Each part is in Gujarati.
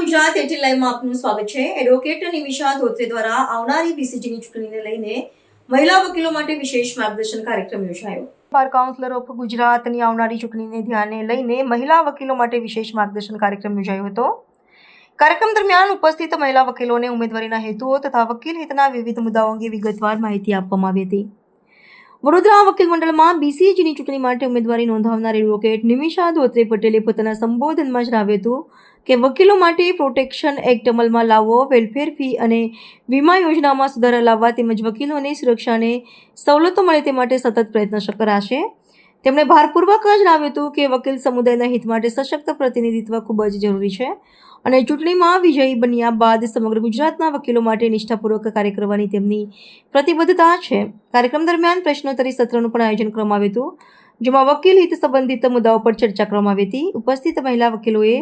ગુજરાત 18 લાઈવમાં આપનું સ્વાગત છે। એડવોકેટ નિમિષા ધોત્રે દ્વારા આવનારી બીસીજીની ચૂંટણીને લઈને મહિલા વકીલો માટે વિશેષ માર્ગદર્શન કાર્યક્રમ યોજાયો। બાર કાઉન્સિલર ઓફ ગુજરાતની આવનારી ચૂંટણીને ધ્યાને લઈને મહિલા વકીલો માટે વિશેષ માર્ગદર્શન કાર્યક્રમ યોજાયો હતો। કાર્યક્રમ દરમિયાન ઉપસ્થિત મહિલા વકીલોને ઉમેદવારીના હેતુઓ તથા વકીલ હિતના વિવિધ મુદ્દાઓ અંગે વિગતવાર માહિતી આપવામાં આવી હતી। વડોદરા વકીલ મંડળમાં બીસીજીની ચૂંટણી માટે ઉમેદવારી નોંધાવનાર એડવોકેટ નિમિષા ધોત્રે પટેલે પોતાના સંબોધનમાં જણાવ્યું હતું કે વકીલો માટે પ્રોટેક્શન એક્ટ અમલમાં લાવવો, વેલફેર ફી અને વીમા યોજનામાં સુધારા લાવવા તેમજ વકીલોની સુરક્ષાને સવલતો મળે તે માટે સતત પ્રયત્ન કરાશે। તેમણે ભારપૂર્વક જણાવ્યું હતું કે વકીલ સમુદાયના હિત માટે સશક્ત પ્રતિનિધિત્વ ખૂબ જ જરૂરી છે અને ચૂંટણીમાં વિજયી બન્યા બાદ સમગ્ર ગુજરાતના વકીલો માટે નિષ્ઠાપૂર્વક કાર્ય કરવાની તેમની પ્રતિબદ્ધતા છે। કાર્યક્રમ દરમિયાન પ્રશ્નોત્તરી સત્રનું પણ આયોજન કરવામાં આવ્યું હતું, જેમાં વકીલ હિત સંબંધિત મુદ્દાઓ પર ચર્ચા કરવામાં આવી હતી। ઉપસ્થિત મહિલા વકીલોએ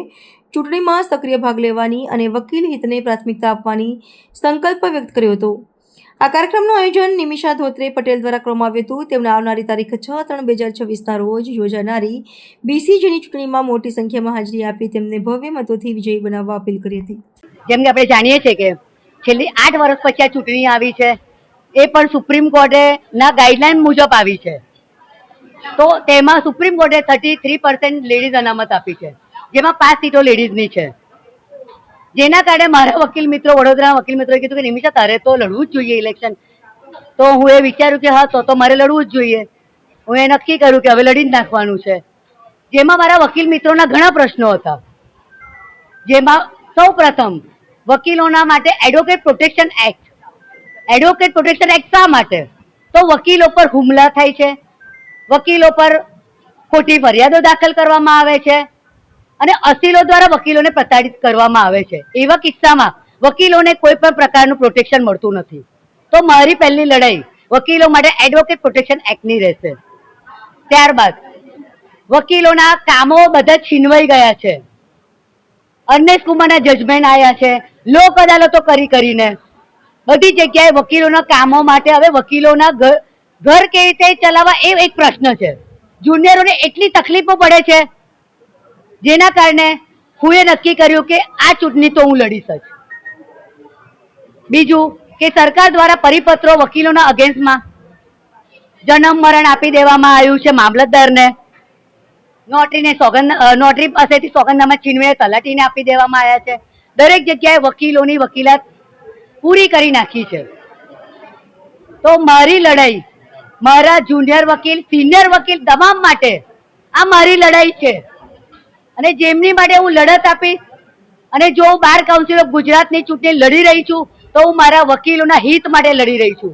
ચૂંટણીમાં સક્રિય ભાગ લેવાની અને વકીલ હિતને પ્રાથમિકતા આપવાની સંકલ્પ વ્યક્ત કર્યો હતો। આ કાર્યક્રમનું આયોજન નિમિષા ધોત્રે પટેલ દ્વારા કરવામાં આવ્યું હતું। તેમણે આવનારી તારીખ 6/3/2026ના રોજ યોજાનારી બીસીજીની ચૂંટણીમાં મોટી સંખ્યામાં હાજરી આપી તેમને ભવ્ય મતોથી વિજયી બનાવવા અપીલ કરી હતી। જેમ કે આપણે જાણીએ છીએ કે છેલ્લી 8 વર્ષ પછી આ ચૂંટણી આવી છે, એ પણ સુપ્રીમ કોર્ટેના ગાઈડલાઈન મુજબ આવી છે। તો તેમાં સુપ્રીમ કોર્ટે 33% લેડીઝ અનામત આપી છે, જેમાં 5 સીટો લેડીઝની છે, જેના કારણે મારા વકીલ મિત્રો, વડોદરા વકીલ મિત્રોએ કીધું કે નિમિષા તારે તો લડવું જ જોઈએ ઇલેક્શન। તો હું એ વિચાર્યું કે હા તો મારે લડવું જ જોઈએ। હું એ નક્કી કર્યું કે હવે લડી જ નાખવાનું છે। જેમાં મારા વકીલ મિત્રોના ઘણા પ્રશ્નો હતા, જેમાં સૌ પ્રથમ વકીલોના માટે advocate protection act. Advocate protection act શા માટે? તો વકીલો પર હુમલા થાય છે, વકીલો પર ખોટી ફરિયાદો દાખલ કરવામાં આવે છે અને અસીલો દ્વારા વકીલોને પ્રતાડિત કરવામાં આવે છે। એવા કિસ્સામાં વકીલોને કોઈ પણ પ્રકારનું પ્રોટેક્શન મળતું નથી। તો મારી પહેલી લડાઈ વકીલો માટે એડવોકેટ પ્રોટેક્શન એક્ટની રહેશે। ત્યારબાદ વકીલોના કામો બધા છીનવાઈ ગયા છે, અર્નેસ્ટ કુમારના જજમેન્ટ આવ્યા છે, લોક અદાલતો કરીને બધી જગ્યાએ વકીલોના કામો માટે હવે વકીલોના ઘર કેવી રીતે ચલાવવા એ એક પ્રશ્ન છે। જુનિયરોને એટલી તકલીફો પડે છે, જેના કારણે હું એ નક્કી કર્યું કે આ ચૂંટણી તો હું લડીશ જ। બીજું કે સરકાર દ્વારા પરિપત્રો વકીલોના અગેન્સ્ટમાં જન્મ મરણ આપી દેવામાં આવ્યું છે મામલતદારને, નોટરી પાસેથી સોગંદનામા છીનવીને તલાટીને આપી દેવામાં આવ્યા છે। દરેક જગ્યાએ વકીલોની વકીલાત પૂરી કરી નાખી છે। તો મારી લડાઈ મારા જુનિયર વકીલ, સિનિયર વકીલ તમામ માટે આ મારી લડાઈ છે અને જેમની માટે હું લડત આપીશ। અને જો હું બાર કાઉન્સિલ ઓફ ગુજરાતની ચૂંટણી લડી રહી છું તો હું મારા વકીલોના હિત માટે લડી રહી છું।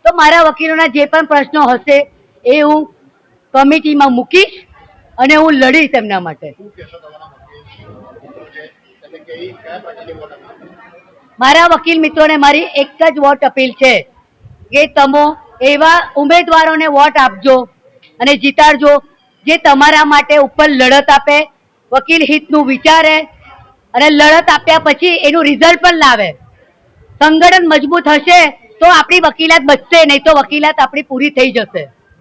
તો મારા વકીલોના જે પણ પ્રશ્નો હશે એ હું કમિટીમાં મૂકીશ અને હું લડીશ એમના માટે। મારા વકીલ મિત્રોને મારી એક જ વોટ અપીલ છે કે તમે એવા ઉમેદવારોને વોટ આપજો અને જીતાડજો જે તમારા માટે ઉપર લડત આપે, વકીલ હિતનું વિચારે અને લડત આપ્યા પછી એનું રિઝલ્ટ પણ લાવે। સંગઠન મજબૂત હશે તો આપણી વકીલાત બચશે, નહીં તો વકીલાત આપણી પૂરી થઈ જશે।